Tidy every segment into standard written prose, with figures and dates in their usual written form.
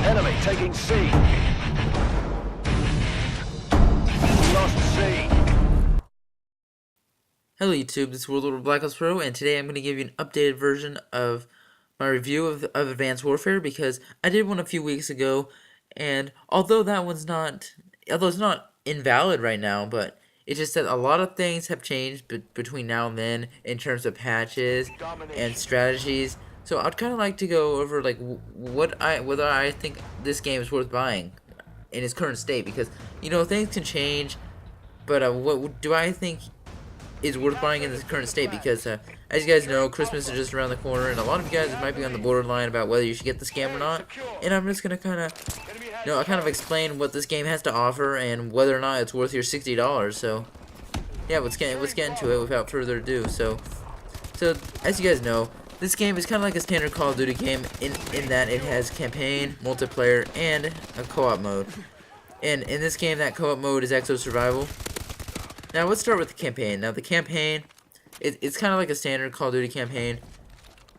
Enemy taking C. We lost C. Hello YouTube, this is World War Black Ops Pro, and today I'm going to give you an updated version of my review of Advanced Warfare, because I did one a few weeks ago, and although it's not invalid right now, but it's just that a lot of things have changed between now and then in terms of patches and strategies. So I'd kind of like to go over like whether I think this game is worth buying in its current state, because things can change, but what do I think is worth buying in this current state? Because as you guys know, Christmas is just around the corner, and a lot of you guys might be on the borderline about whether you should get this game or not. And I'm just gonna kind of explain what this game has to offer and whether or not it's worth your $60. So yeah, let's get into it without further ado. So as you guys know, this game is kind of like a standard Call of Duty game in that it has campaign, multiplayer, and a co-op mode. And in this game, that co-op mode is Exo Survival. Now let's start with the campaign. Now the campaign, it's kind of like a standard Call of Duty campaign.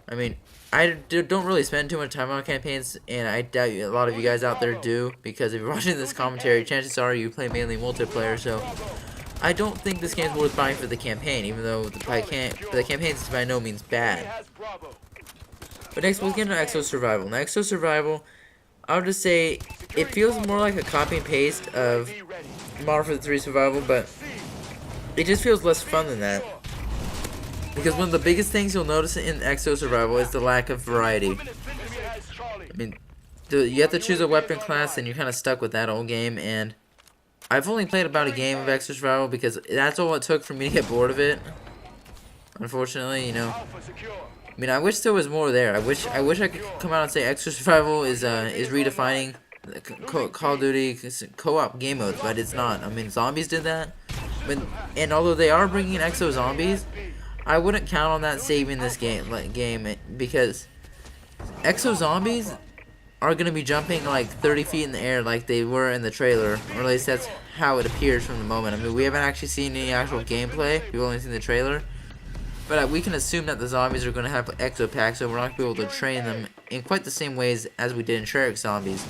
I mean, I don't really spend too much time on campaigns, and I doubt a lot of you guys out there do, because if you're watching this commentary, chances are you play mainly multiplayer. So I don't think this game's worth buying for the campaign, even though the campaign is by no means bad. But next, we'll get into Exo Survival. Now Exo Survival, I would just say it feels more like a copy and paste of Modern Warfare 3 Survival, but it just feels less fun than that. Because one of the biggest things you'll notice in Exo Survival is the lack of variety. I mean, you have to choose a weapon class, and you're kind of stuck with that whole game. And I've only played about a game of Exo Survival because that's all it took for me to get bored of it. Unfortunately, I mean, I wish there was more there. I wish I could come out and say Exo Survival is redefining Call of Duty co-op game modes, but it's not. I mean, Zombies did that. And although they are bringing in Exo Zombies, I wouldn't count on that saving this game, because Exo Zombies are going to be jumping like 30 feet in the air like they were in the trailer, or at least that's how it appears from the moment. I mean, we haven't actually seen any actual gameplay, we've only seen the trailer, but we can assume that the zombies are going to have Exo packs, so we're not going to be able to train them in quite the same ways as we did in Treyarch Zombies.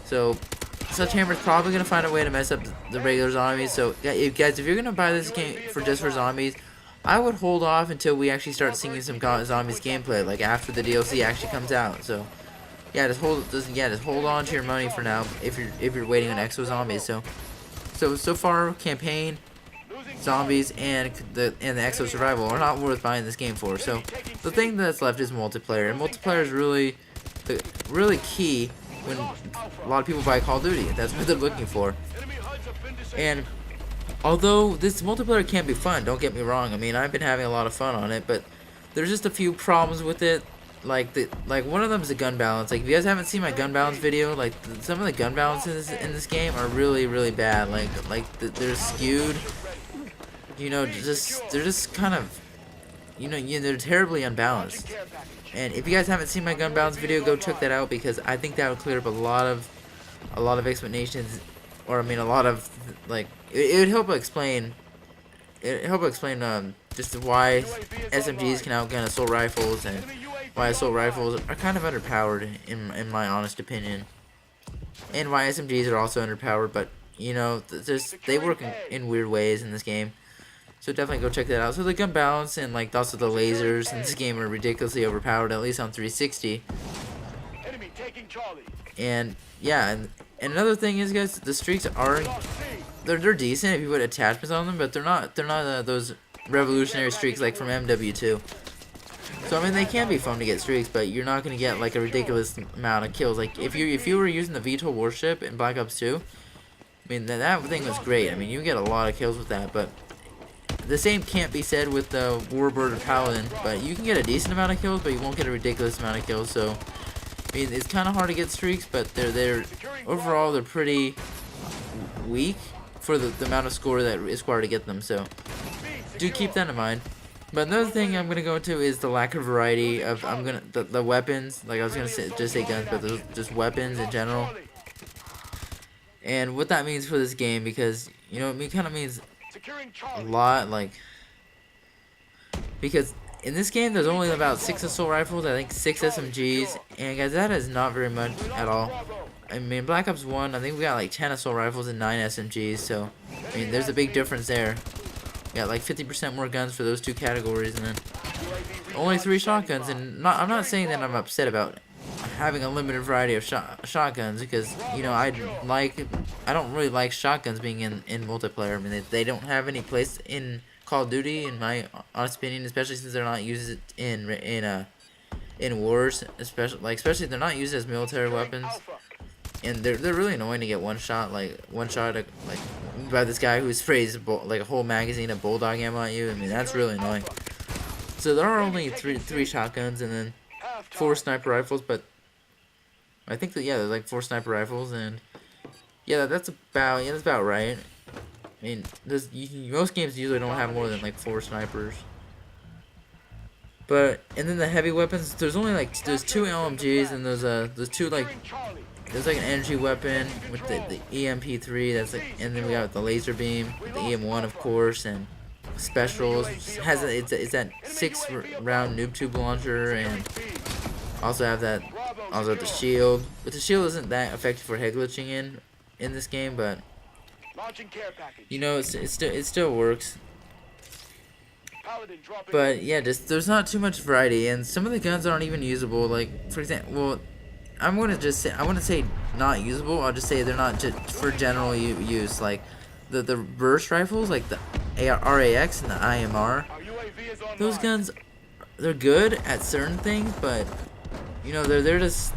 So Sledgehammer's probably going to find a way to mess up the regular zombies. So guys, if you're going to buy this game just for zombies, I would hold off until we actually start seeing some zombies gameplay, like after the DLC actually comes out. So yeah, just hold on to your money for now if you're waiting on Exo Zombies. So far, campaign, zombies, and the Exo Survival are not worth buying this game for. So the thing that's left is multiplayer, and multiplayer is really key when a lot of people buy Call of Duty. That's what they're looking for. And although this multiplayer can be fun, don't get me wrong, I mean, I've been having a lot of fun on it, but there's just a few problems with it. Like one of them is the gun balance. Like, if you guys haven't seen my gun balance video, like some of the gun balances in this game are really bad. They're skewed. They're just kind of, they're terribly unbalanced. And if you guys haven't seen my gun balance video, go check that out, because I think that would clear up a lot of explanations, or I mean, a lot of it would help explain. Just why SMGs can outgun assault rifles, and why assault rifles are kind of underpowered in my honest opinion, and why SMGs are also underpowered. But they work in weird ways in this game. So definitely go check that out. So the gun balance and also the lasers in this game are ridiculously overpowered, at least on 360. And yeah, and another thing is, guys, the streaks are they're decent if you put attachments on them, but they're not those revolutionary streaks like from MW2. So I mean, they can be fun to get streaks, but you're not gonna get like a ridiculous amount of kills. Like if you were using the VTOL warship in Black Ops 2, I mean that thing was great. I mean, you get a lot of kills with that, but the same can't be said with the Warbird or Paladin. But you can get a decent amount of kills, but you won't get a ridiculous amount of kills. So I mean, it's kind of hard to get streaks, but they're overall they're pretty weak for the amount of score that is required to get them. So do keep that in mind. But another thing I'm gonna go into is the lack of variety of the weapons. Like I was gonna just say guns, but just weapons in general. And what that means for this game, because it kind of means a lot, because in this game there's only about 6 assault rifles, I think 6 SMGs, and guys, that is not very much at all. I mean, Black Ops 1, I think we got like 10 assault rifles and 9 SMGs, so, I mean, there's a big difference there. We got like 50% more guns for those two categories, and then only 3 shotguns, and I'm not saying that I'm upset about having a limited variety of shotguns, because, you know, I don't really like shotguns being in multiplayer. I mean, they don't have any place in Call of Duty, in my honest opinion, especially since they're not used in wars, especially if they're not used as military weapons. And they're really annoying to get one shot by this guy who sprays like a whole magazine of bulldog ammo at you. I mean, that's really annoying. So there are only three shotguns and then 4 sniper rifles, but I think that, yeah, there's like 4 sniper rifles, and yeah, that's about right. I mean, most games usually don't have more than like 4 snipers. But and then the heavy weapons, there's 2 LMGs, and there's 2 like. There's like an energy weapon with the EMP3, that's like, and then we got the laser beam, the EM1 of course, and specials. It's that 6-round noob tube launcher, and also have the shield. But the shield isn't that effective for head glitching in this game, but you know, it still works. But yeah, there's not too much variety, and some of the guns aren't even usable. Like, for example, well, I wouldn't say not usable. I'll just say they're not just for general use. Like the burst rifles, like the RAX and the IMR. Those guns, they're good at certain things, but you know they're just,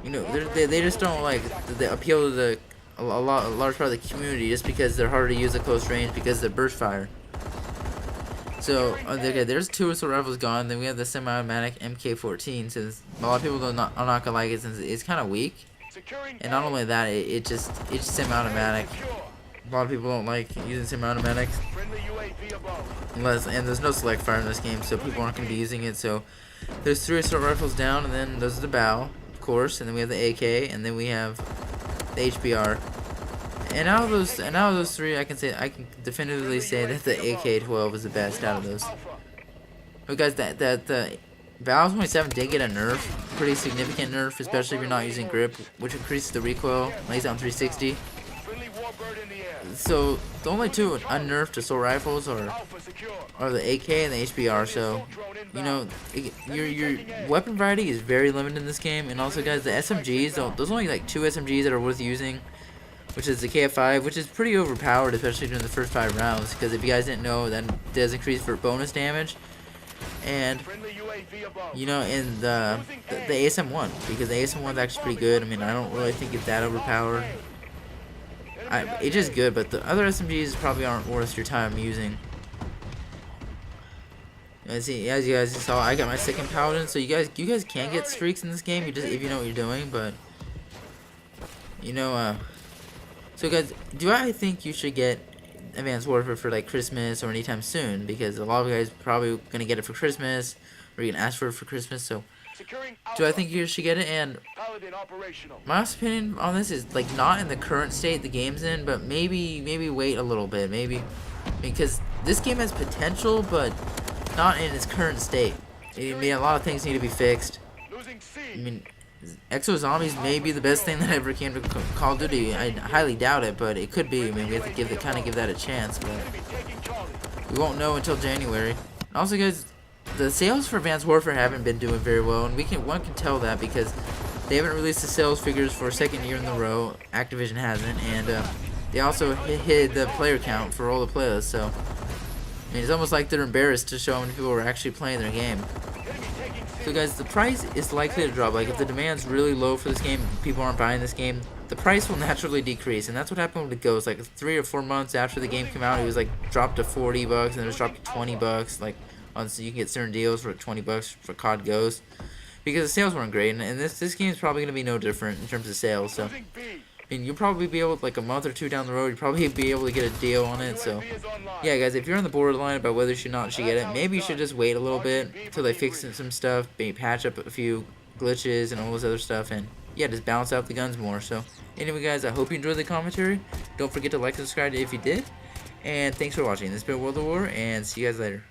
you know, they just don't like they appeal to a large part of the community just because they're harder to use at close range because they're burst fire. So, okay, there's 2 assault rifles gone. Then we have the semi-automatic MK14, since a lot of people are not gonna like it since it's kind of weak. And not only that, it's semi-automatic. A lot of people don't like using semi-automatics, and there's no select fire in this game, so people aren't gonna be using it. So, there's 3 assault rifles down, and then there's the bow, of course, and then we have the AK, and then we have the HBR. And out of those 3, I can definitively say that the AK-12 is the best out of those. But guys, the Valve 27 did get a nerf, pretty significant nerf, especially if you're not using grip, which increases the recoil, lays down 360. So the only 2 unnerfed assault rifles are the AK and the HBR. So you know, your weapon variety is very limited in this game. And also, guys, the SMGs, there's only like 2 SMGs that are worth using, which is the KF5, which is pretty overpowered, especially during the first 5 rounds, because if you guys didn't know, that does increase for bonus damage. And, you know, in the ASM-1, because the ASM-1 is actually pretty good. I mean, I don't really think it's that overpowered. It's just good, but the other SMGs probably aren't worth your time using. As you guys saw, I got my 2nd Paladin, so you guys can get streaks in this game, if you know what you're doing, but, you know, so guys, do I think you should get Advanced Warfare for like Christmas or anytime soon? Because a lot of you guys are probably gonna get it for Christmas, or you're gonna ask for it for Christmas. So, do I think you should get it? And my honest opinion on this is like not in the current state the game's in, but maybe wait a little bit, maybe, because this game has potential, but not in its current state. I mean, a lot of things need to be fixed. I mean, Exo Zombies may be the best thing that ever came to Call of Duty. I highly doubt it, but it could be. I mean, we have to give that a chance, but we won't know until January. And also, guys, the sales for Advanced Warfare haven't been doing very well, and one can tell that because they haven't released the sales figures for a 2nd year in a row. Activision hasn't, and they also hid the player count for all the playlists. So, I mean, it's almost like they're embarrassed to show how many people are actually playing their game. So guys, the price is likely to drop. Like, if the demand's really low for this game, people aren't buying this game, the price will naturally decrease. And that's what happened with Ghost. Like 3 or 4 months after the game came out, it was like dropped to $40, and then it was dropped to $20. Like, so you can get certain deals for $20 for COD Ghost, because the sales weren't great. And this game is probably gonna be no different in terms of sales. So, I mean, you'll probably be able, like a month or 2 down the road, you'll probably be able to get a deal on it. So, yeah, guys, if you're on the borderline about whether you should get it, maybe you should just wait a little bit until they fix some stuff, maybe patch up a few glitches and all this other stuff, and yeah, just balance out the guns more. So, anyway, guys, I hope you enjoyed the commentary. Don't forget to like and subscribe if you did, and thanks for watching. This has been World of War, and see you guys later.